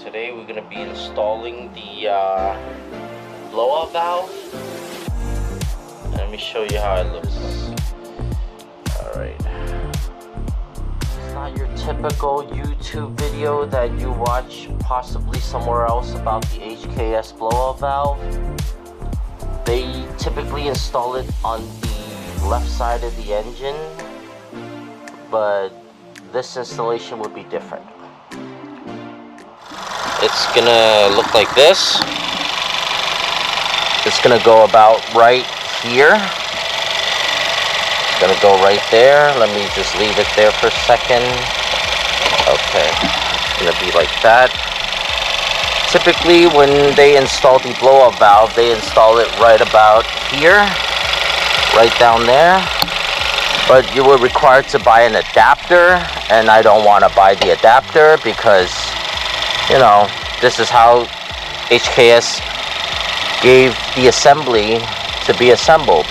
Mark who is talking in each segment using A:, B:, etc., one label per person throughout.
A: Today we're going to be installing the blowout valve. Let me show you how it looks. Alright. It's not your typical YouTube video that you watch possibly somewhere else about the HKS blowout valve. They typically install it on the left side of the engine, but this installation would be different. It's gonna look like this. It's gonna go about right here. It's gonna go right there. Let me just leave it there for a second. Okay, it's gonna be like that. Typically, when they install the blow-up valve, they install it right about here, right down there. But you were required to buy an adapter, and I don't want to buy the adapter because, you know, this is how HKS gave the assembly to be assembled.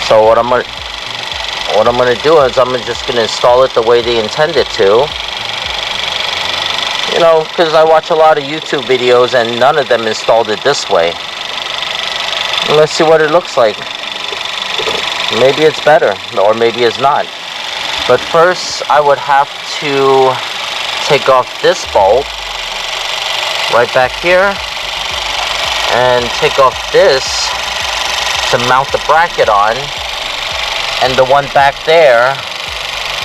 A: So what I'm gonna do is I'm just gonna install it the way they intended to. You know, because I watch a lot of YouTube videos and none of them installed it this way. Let's see what it looks like. Maybe it's better, or maybe it's not. But first, I would have to take off this bolt right back here and take off this to mount the bracket on, and the one back there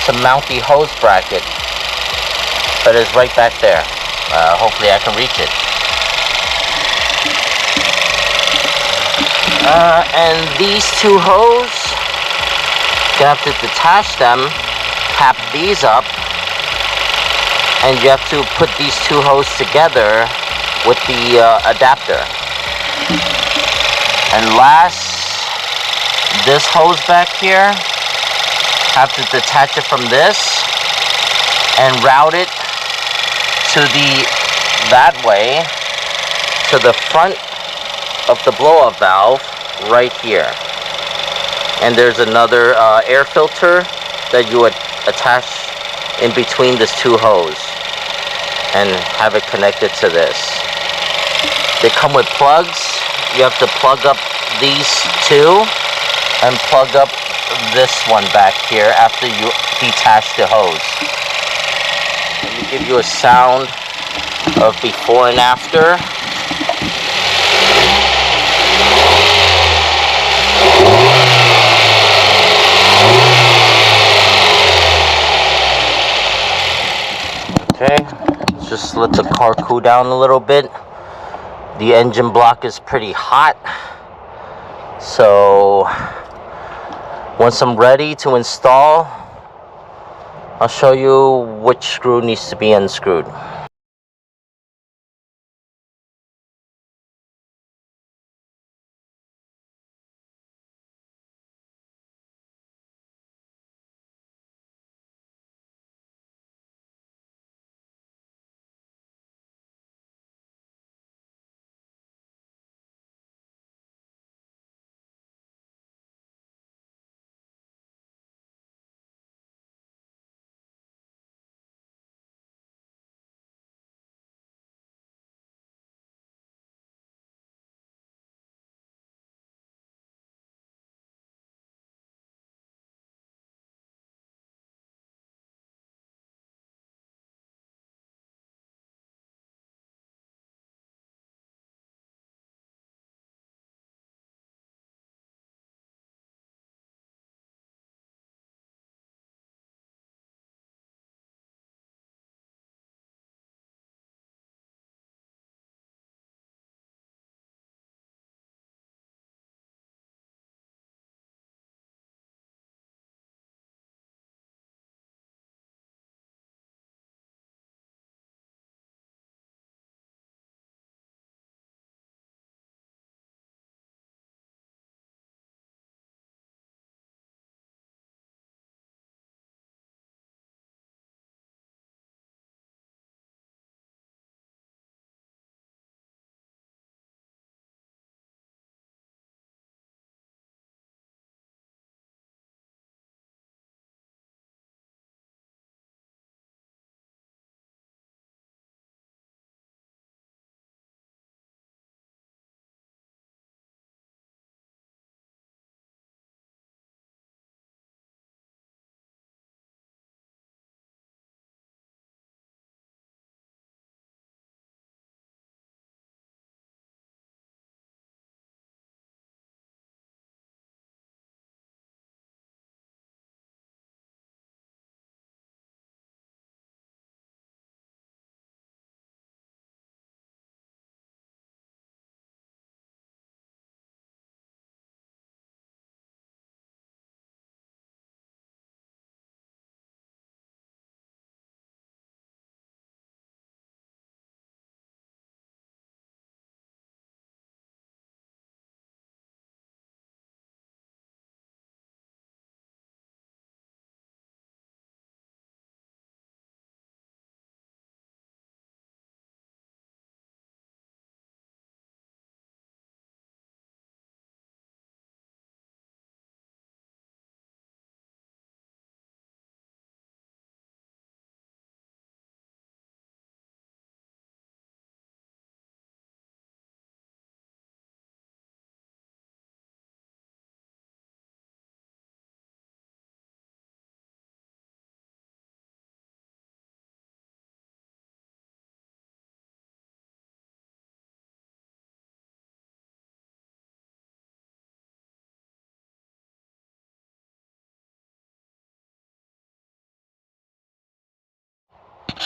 A: to mount the hose bracket. But it's right back there. Hopefully I can reach it. And these two hoses, you have to detach them, tap these up, and you have to put these two hoses together with the adapter. And last, this hose back here, have to detach it from this and route it to that way to the front of the blow-up valve right here. And there's another air filter that you would attach in between these two hoses and have it connected to this. They come with plugs. You have to plug up these two and plug up this one back here after you detach the hose. Let me give you a sound of before and after. Okay, just let the car cool down a little bit. The engine block is pretty hot. So once I'm ready to install, I'll show you which screw needs to be unscrewed.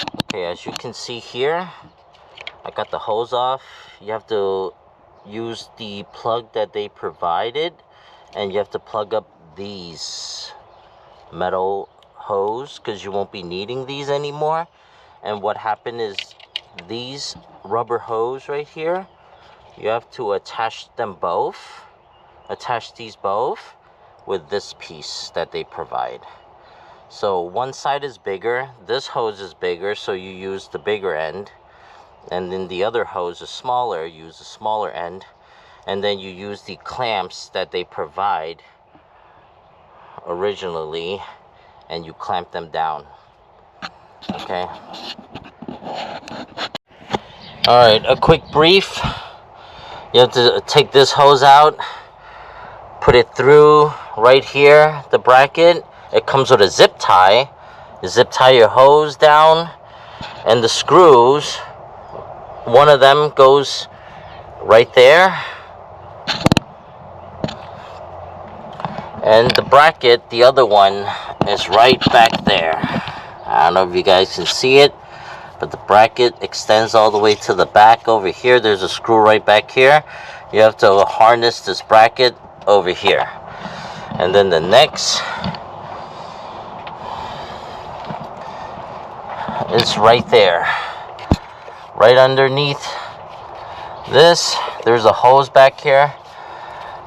A: Okay, as you can see here, I got the hose off. You have to use the plug that they provided, and you have to plug up these metal hose because you won't be needing these anymore. And what happened is these rubber hose right here, you have to attach these both with this piece that they provide. So one side is bigger, this hose is bigger, so you use the bigger end, and then the other hose is smaller, use the smaller end, and then you use the clamps that they provide originally, and you clamp them down. Okay. Alright, a quick brief. You have to take this hose out, put it through right here, the bracket. It comes with a zip tie. You zip tie your hose down, and the screws, one of them goes right there, and the bracket, the other one, is right back there. I don't know if you guys can see it, but the bracket extends all the way to the back over here. There's a screw right back here. You have to harness this bracket over here, and then the next is right there, right underneath this. There's a hose back here.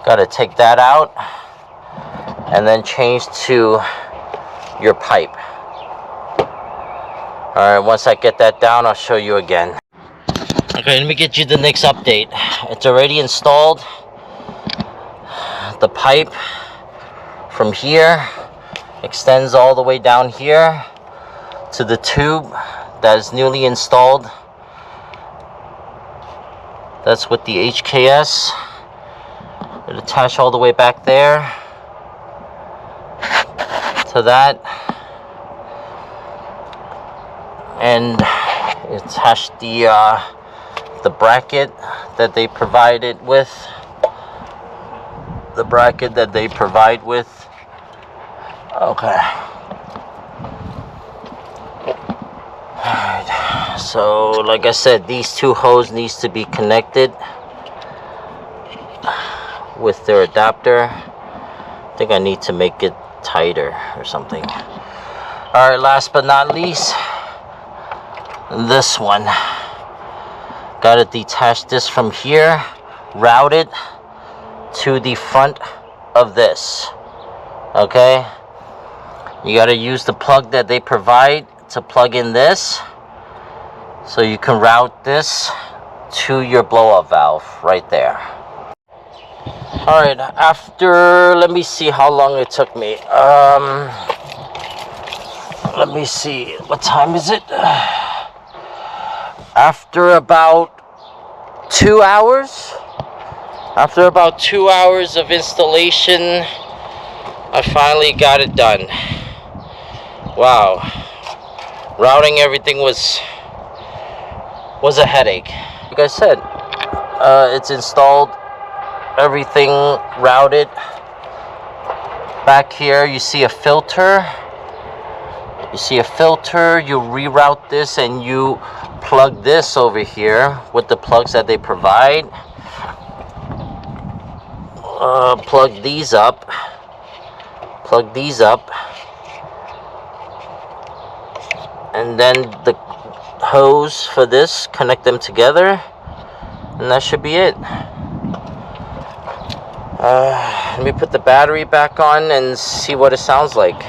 A: Got to take that out and then change to your pipe. Alright, once I get that down, I'll show you again. Okay, let me get you the next update. It's already installed. The pipe from here extends all the way down here to the tube that is newly installed. That's with the HKS. It attached all the way back there to that, and attach the bracket that they provided with. The bracket that they provide with. Okay. Alright. So, like I said, these two hoses needs to be connected with their adapter. I think I need to make it tighter or something. Alright, last but not least, this one. Gotta detach this from here, route it to the front of this. Okay? You gotta use the plug that they provide to plug in this, so you can route this to your blow-up valve right there. Alright, after, let me see how long it took me. Let me see, what time is it? After about 2 hours of installation, I finally got it done. Wow. Routing everything was a headache. Like I said, it's installed, everything routed. Back here you see a filter. You reroute this and you plug this over here with the plugs that they provide. Plug these up. And then the hose for this, connect them together, and that should be it. Let me put the battery back on and see what it sounds like.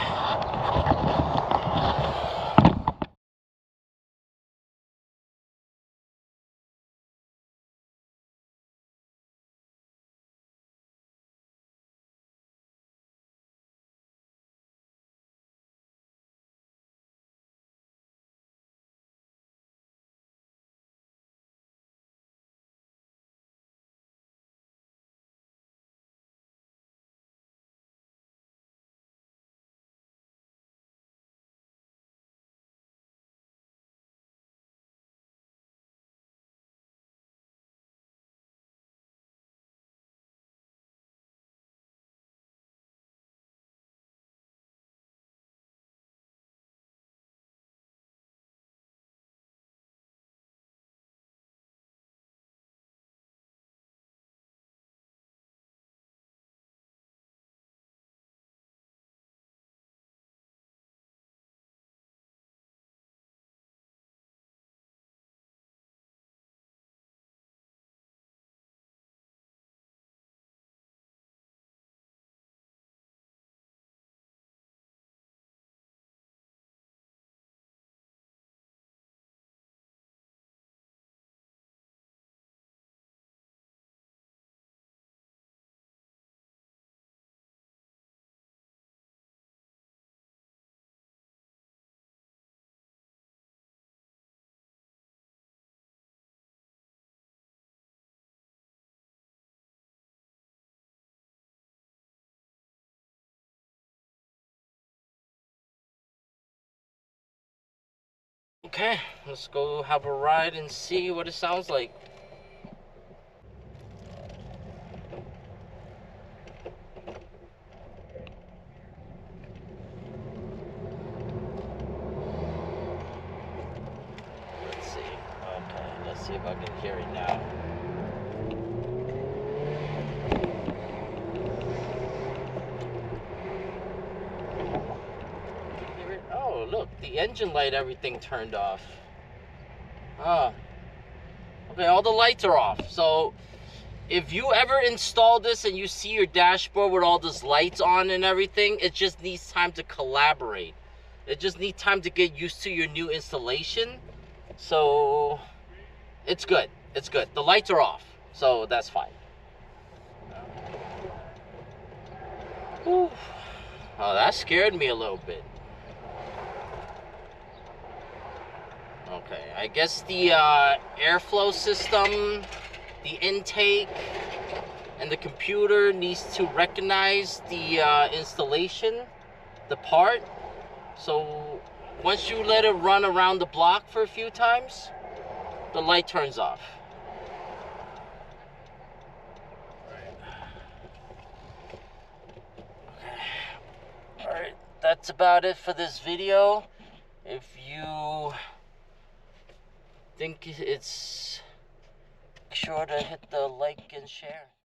A: Okay, let's go have a ride and see what it sounds like. Let's see. Okay, let's see if I can hear it now. Hear it? Oh, look, the engine light, everything turned off. Oh. Okay, all the lights are off. So if you ever install this and you see your dashboard with all those lights on and everything, it just needs time to collaborate. It just needs time to get used to your new installation. So it's good. It's good. The lights are off, so that's fine. Whew. Oh, that scared me a little bit. Okay, I guess the airflow system, the intake, and the computer needs to recognize the installation, the part. So once you let it run around the block for a few times, the light turns off. Alright, that's about it for this video. If you think it's, sure to hit the like and share.